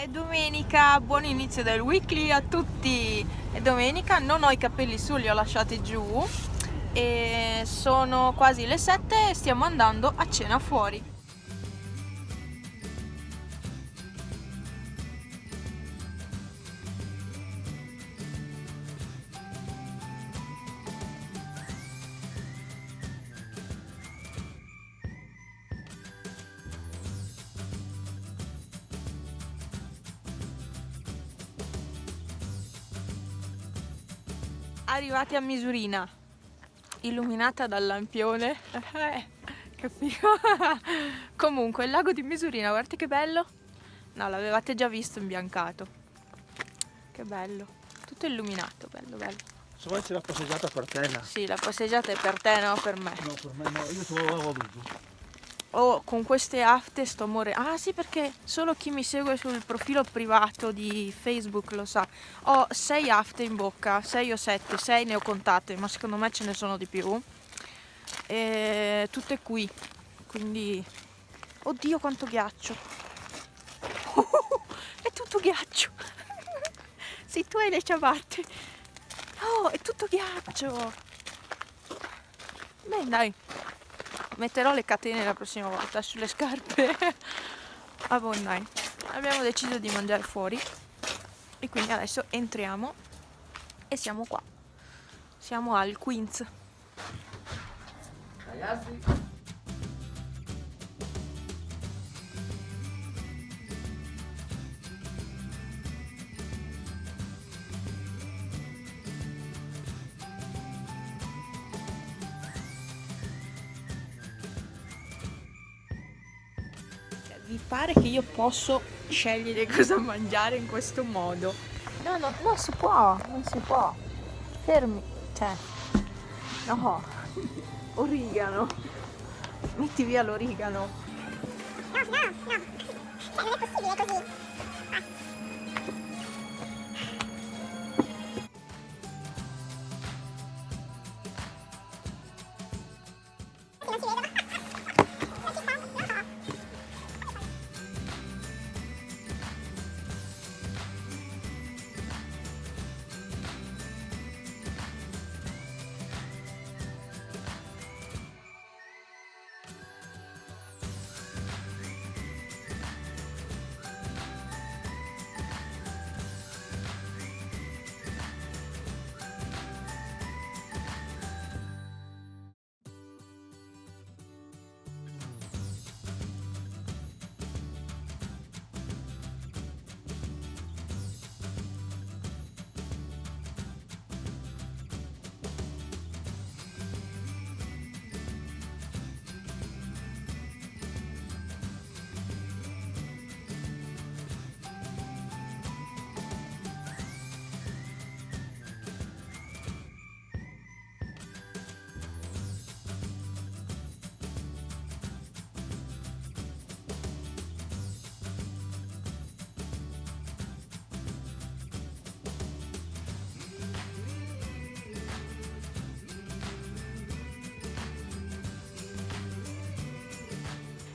È domenica, buon inizio del weekly a tutti. È domenica, non ho i capelli su, li ho lasciati giù e sono quasi le 7 e stiamo andando a cena fuori. Arrivati a Misurina, illuminata dal lampione. Che figo. Comunque il lago di Misurina, guardate che bello. No, l'avevate già visto imbiancato. Che bello, tutto illuminato, bello bello. Se vuoi c'è la passeggiata per te, no? Sì, la passeggiata è per te, no per me. No, per me no, io ci avevo voluto. Oh, con queste afte sto morendo. Ah sì, perché solo chi mi segue sul profilo privato di Facebook lo sa. Ho 6 afte in bocca, 6 o 7, 6 ne ho contate, ma secondo me ce ne sono di più. E tutte qui, quindi... Oddio quanto ghiaccio! È tutto ghiaccio! Sì, tu hai le ciabatte! Oh, è tutto ghiaccio! Beh, dai, metterò le catene la prossima volta sulle scarpe. Ah, buon dai. Abbiamo deciso di mangiare fuori e quindi adesso entriamo e siamo qua. Siamo al Queens. Ragazzi, Vi pare che io posso scegliere cosa mangiare in questo modo? No, no, non si può, non si può. Fermi, cioè, no, origano. Metti via l'origano. No, no, no. Non è possibile così. Non si vede. Non ci sta. No.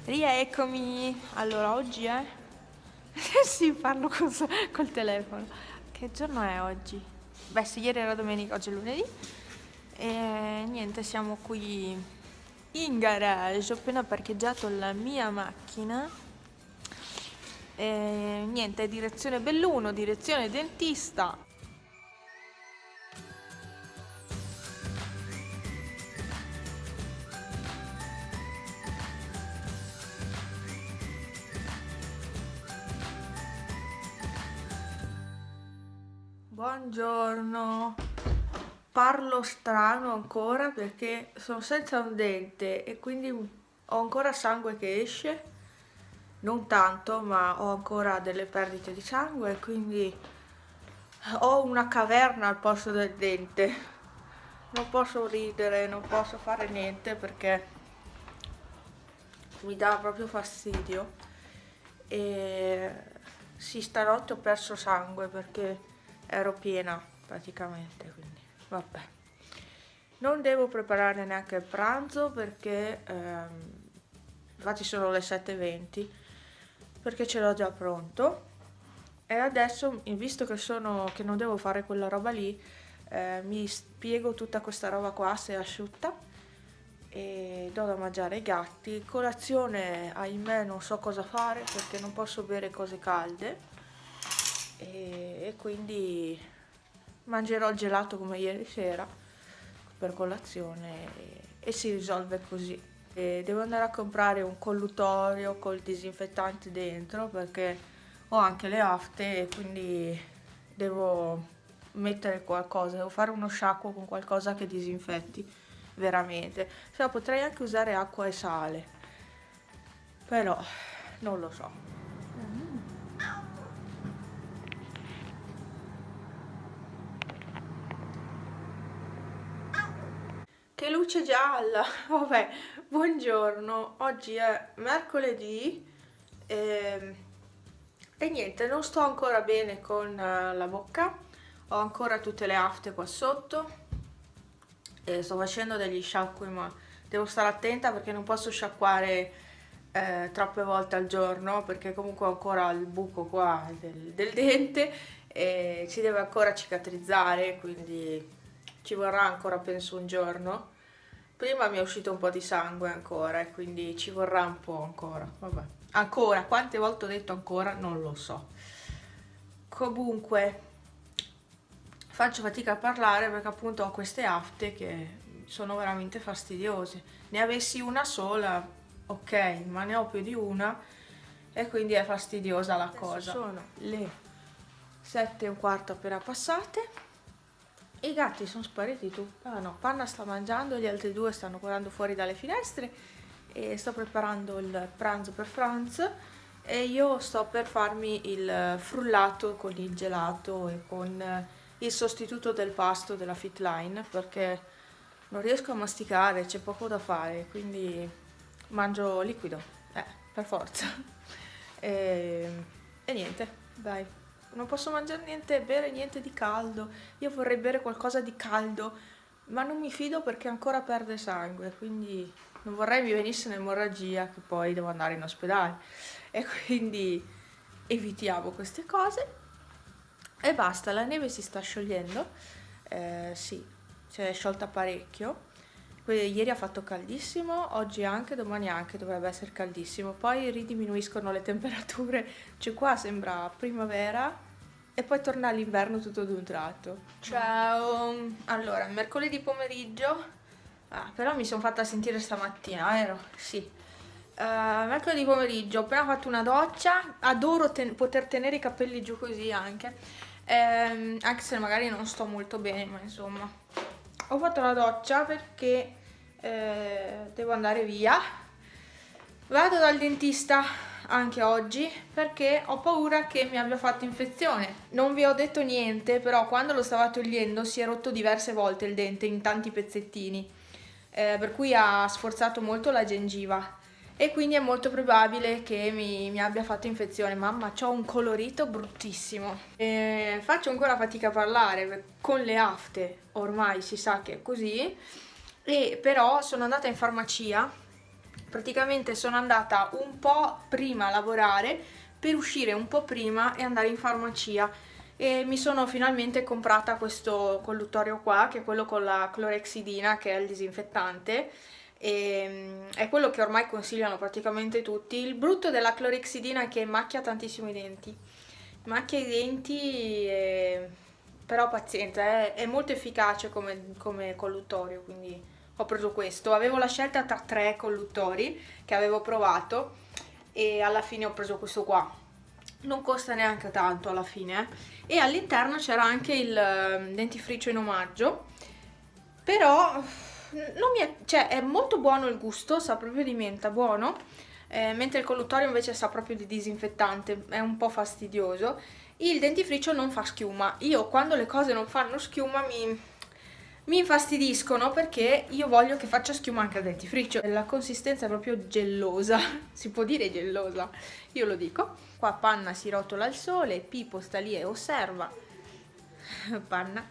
Rieccomi. Allora, oggi è... Sì, parlo col telefono. Che giorno è oggi? Beh, se ieri era domenica, oggi è lunedì. E niente, siamo qui in garage. Ho appena parcheggiato la mia macchina. E niente, direzione Belluno, direzione dentista. Buongiorno. Parlo strano ancora perché sono senza un dente e quindi ho ancora sangue che esce. Non tanto, ma ho ancora delle perdite di sangue, quindi ho una caverna al posto del dente. Non posso ridere, non posso fare niente perché mi dà proprio fastidio. E sì, stanotte ho perso sangue perché ero piena praticamente, quindi vabbè. Non devo preparare neanche il pranzo perché infatti sono le 7:20 perché ce l'ho già pronto E adesso, visto che non devo fare quella roba lì, mi spiego tutta questa roba qua se è asciutta e do da mangiare ai gatti. Colazione, ahimè, non so cosa fare perché non posso bere cose calde e quindi mangerò il gelato come ieri sera per colazione e si risolve così. E devo andare a comprare un collutorio col disinfettante dentro perché ho anche le afte e quindi devo mettere qualcosa, devo fare uno sciacquo con qualcosa che disinfetti veramente. Se no potrei anche usare acqua e sale, però non lo so. Che luce gialla! Vabbè, buongiorno, oggi è mercoledì e niente, non sto ancora bene con la bocca, ho ancora tutte le afte qua sotto e sto facendo degli sciacqui, ma devo stare attenta perché non posso sciacquare troppe volte al giorno perché comunque ho ancora il buco qua del dente e ci deve ancora cicatrizzare, quindi ci vorrà ancora penso un giorno. Prima mi è uscito un po' di sangue ancora e quindi ci vorrà un po' ancora. Vabbè. Ancora, quante volte ho detto ancora? Non lo so. Comunque, faccio fatica a parlare perché appunto ho queste afte che sono veramente fastidiose. Ne avessi una sola, ok, ma ne ho più di una e quindi è fastidiosa la cosa. Sono le 7:15 appena passate. I gatti sono spariti tutti. Ah no, Panna sta mangiando, gli altri due stanno guardando fuori dalle finestre e sto preparando il pranzo per Franz e io sto per farmi il frullato con il gelato e con il sostituto del pasto della Fitline perché non riesco a masticare, c'è poco da fare, quindi mangio liquido, per forza. E niente, dai. Non posso mangiare niente, bere niente di caldo. Io vorrei bere qualcosa di caldo, ma non mi fido perché ancora perde sangue, quindi non vorrei mi venisse un'emorragia che poi devo andare in ospedale. E quindi evitiamo queste cose. E basta, la neve si sta sciogliendo. Sì, si è sciolta parecchio. Ieri ha fatto caldissimo, oggi anche, domani anche dovrebbe essere caldissimo. Poi ridiminuiscono le temperature, cioè qua sembra primavera e poi torna l'inverno tutto d'un tratto. Ciao! Allora, mercoledì pomeriggio, però mi sono fatta sentire stamattina, vero? Sì. Mercoledì pomeriggio ho appena fatto una doccia, adoro poter tenere i capelli giù così anche, anche se magari non sto molto bene, ma insomma. Ho fatto la doccia perché devo andare via. Vado dal dentista anche oggi perché ho paura che mi abbia fatto infezione. Non vi ho detto niente, però quando lo stava togliendo si è rotto diverse volte il dente in tanti pezzettini, per cui ha sforzato molto la gengiva e quindi è molto probabile che mi abbia fatto infezione. Mamma, c'ho un colorito bruttissimo. Faccio ancora fatica a parlare con le afte, ormai si sa che è così, e però sono andata in farmacia. Praticamente sono andata un po' prima a lavorare per uscire un po' prima e andare in farmacia e mi sono finalmente comprata questo colluttorio qua, che è quello con la clorexidina, che è il disinfettante. E, è quello che ormai consigliano praticamente tutti. Il brutto della clorexidina è che macchia tantissimo i denti. Macchia i denti, però pazienza, è molto efficace come colluttorio, quindi ho preso questo. Avevo la scelta tra 3 colluttori che avevo provato e alla fine ho preso questo qua. Non costa neanche tanto alla fine, e all'interno c'era anche il dentifricio in omaggio, però non mi è, cioè è molto buono il gusto, sa proprio di menta, buono, mentre il colluttorio invece sa proprio di disinfettante, è un po' fastidioso. Il dentifricio non fa schiuma. Io quando le cose non fanno schiuma mi infastidiscono perché io voglio che faccia schiuma anche il dentifricio. La consistenza è proprio gellosa, si può dire gellosa, io lo dico. Qua Panna si rotola al sole, Pipo sta lì e osserva. Panna.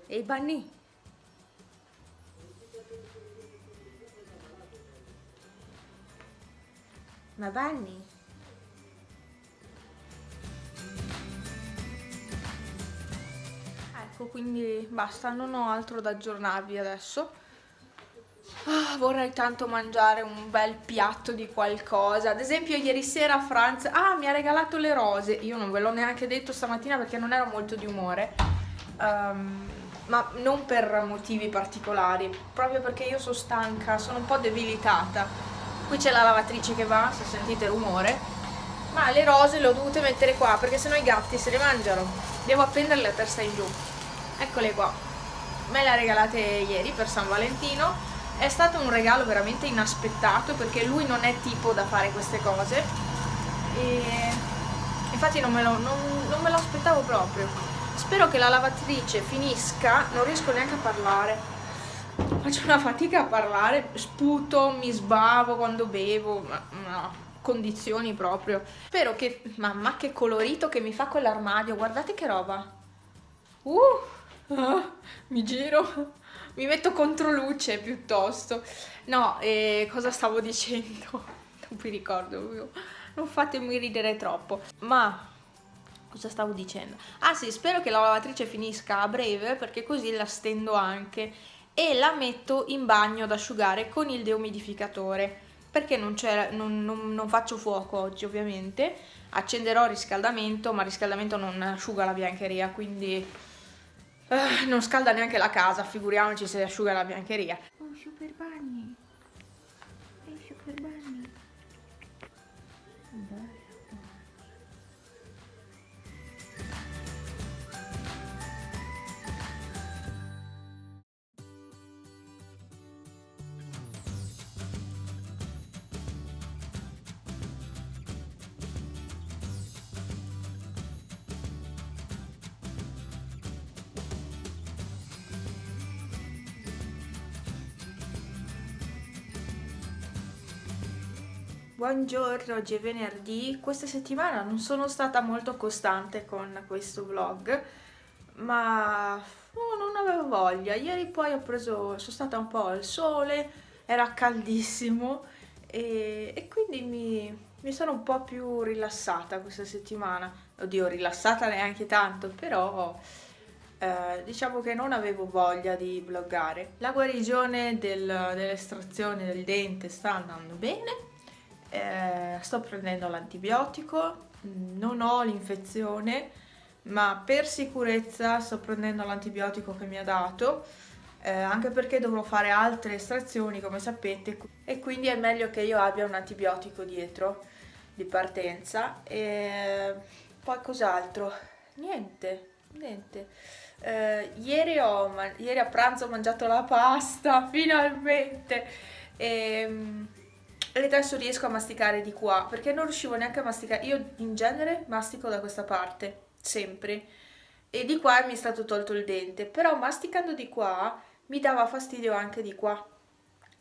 Ehi Bunny. Ma Bunny? ecco, quindi basta, non ho altro da aggiornarvi adesso. Vorrei tanto mangiare un bel piatto di qualcosa. Ad esempio ieri sera Franz mi ha regalato le rose. Io non ve l'ho neanche detto stamattina perché non ero molto di umore. Ma non per motivi particolari, proprio perché io sono stanca, sono un po' debilitata. Qui c'è la lavatrice che va, se sentite rumore. Ma le rose le ho dovute mettere qua perché sennò i gatti se le mangiano. Devo appenderle a testa in giù. Eccole qua. Me le ha regalate ieri per San Valentino. È stato un regalo veramente inaspettato perché lui non è tipo da fare queste cose e infatti non me lo aspettavo proprio. Spero che la lavatrice finisca, non riesco neanche a parlare, faccio una fatica a parlare, sputo, mi sbavo quando bevo, no, condizioni proprio. Spero che, mamma che colorito che mi fa quell'armadio, guardate che roba. Mi giro. Mi metto contro luce piuttosto. No, cosa stavo dicendo? Non mi ricordo, non fatemi ridere troppo. Ma cosa stavo dicendo? Ah sì, spero che la lavatrice finisca a breve perché così la stendo anche e la metto in bagno ad asciugare con il deumidificatore perché non faccio fuoco oggi ovviamente. Accenderò il riscaldamento, ma il riscaldamento non asciuga la biancheria, quindi non scalda neanche la casa, figuriamoci se asciuga la biancheria. Oh, Super Bunny. Super Bunny. Bello. Buongiorno, oggi è venerdì. Questa settimana non sono stata molto costante con questo vlog, ma non avevo voglia. Ieri poi sono stata un po' al sole, era caldissimo e quindi mi sono un po' più rilassata questa settimana. Oddio, rilassata neanche tanto, però diciamo che non avevo voglia di vloggare. La guarigione dell'estrazione del dente sta andando bene. Sto prendendo l'antibiotico, non ho l'infezione, ma per sicurezza sto prendendo l'antibiotico che mi ha dato, anche perché dovrò fare altre estrazioni, come sapete, e quindi è meglio che io abbia un antibiotico dietro di partenza. E poi cos'altro? Niente. Ieri a pranzo ho mangiato la pasta, finalmente. E adesso riesco a masticare di qua, perché non riuscivo neanche a masticare. Io in genere mastico da questa parte, sempre. E di qua mi è stato tolto il dente, però masticando di qua mi dava fastidio anche di qua,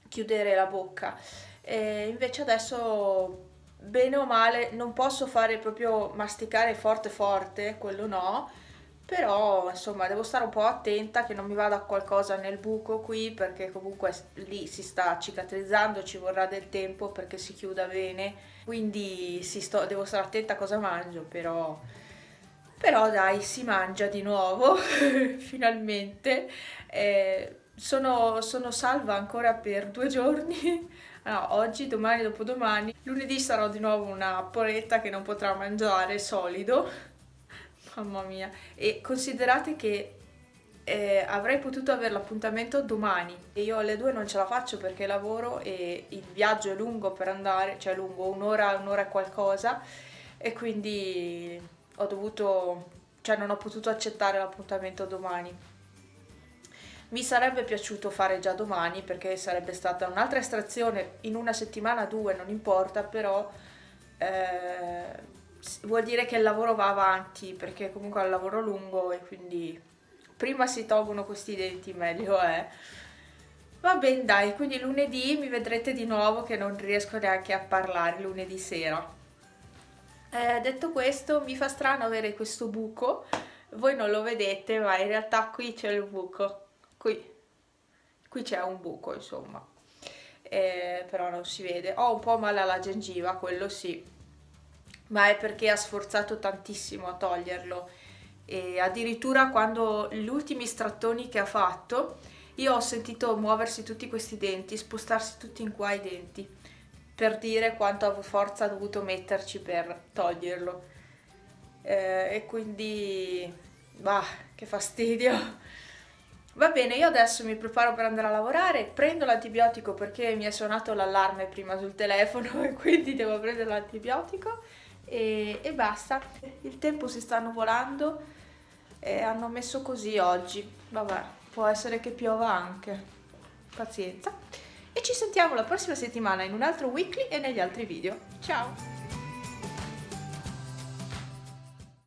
chiudere la bocca. E invece adesso, bene o male, non posso fare proprio masticare forte forte, quello no, però insomma devo stare un po' attenta che non mi vada qualcosa nel buco qui perché comunque lì si sta cicatrizzando, ci vorrà del tempo perché si chiuda bene, quindi devo stare attenta a cosa mangio, però dai, si mangia di nuovo finalmente. Sono salva ancora per 2 giorni. No, oggi, domani, dopodomani. Lunedì sarò di nuovo una poretta che non potrà mangiare solido. Mamma mia. E considerate che avrei potuto avere l'appuntamento domani e io alle 2 non ce la faccio perché lavoro e il viaggio è lungo per andare, cioè lungo, un'ora e qualcosa, e quindi non ho potuto accettare l'appuntamento domani. Mi sarebbe piaciuto fare già domani perché sarebbe stata un'altra estrazione in una settimana, 2, non importa, però vuol dire che il lavoro va avanti perché comunque è un lavoro lungo e quindi prima si tolgono questi denti meglio è. Va bene, dai, quindi lunedì mi vedrete di nuovo che non riesco neanche a parlare lunedì sera. Detto questo, mi fa strano avere questo buco, voi non lo vedete, ma in realtà qui c'è il buco, qui c'è un buco, insomma, però non si vede. Ho un po' male alla gengiva, quello sì, ma è perché ha sforzato tantissimo a toglierlo e addirittura quando gli ultimi strattoni che ha fatto io ho sentito muoversi tutti questi denti, spostarsi tutti in qua i denti, per dire quanta forza ha dovuto metterci per toglierlo. E quindi, bah, che fastidio. Va bene, io adesso mi preparo per andare a lavorare, prendo l'antibiotico perché mi è suonato l'allarme prima sul telefono e quindi devo prendere l'antibiotico e basta. Il tempo si stanno volando e hanno messo così oggi. Vabbè, può essere che piova anche. Pazienza. E ci sentiamo la prossima settimana in un altro weekly e negli altri video. Ciao!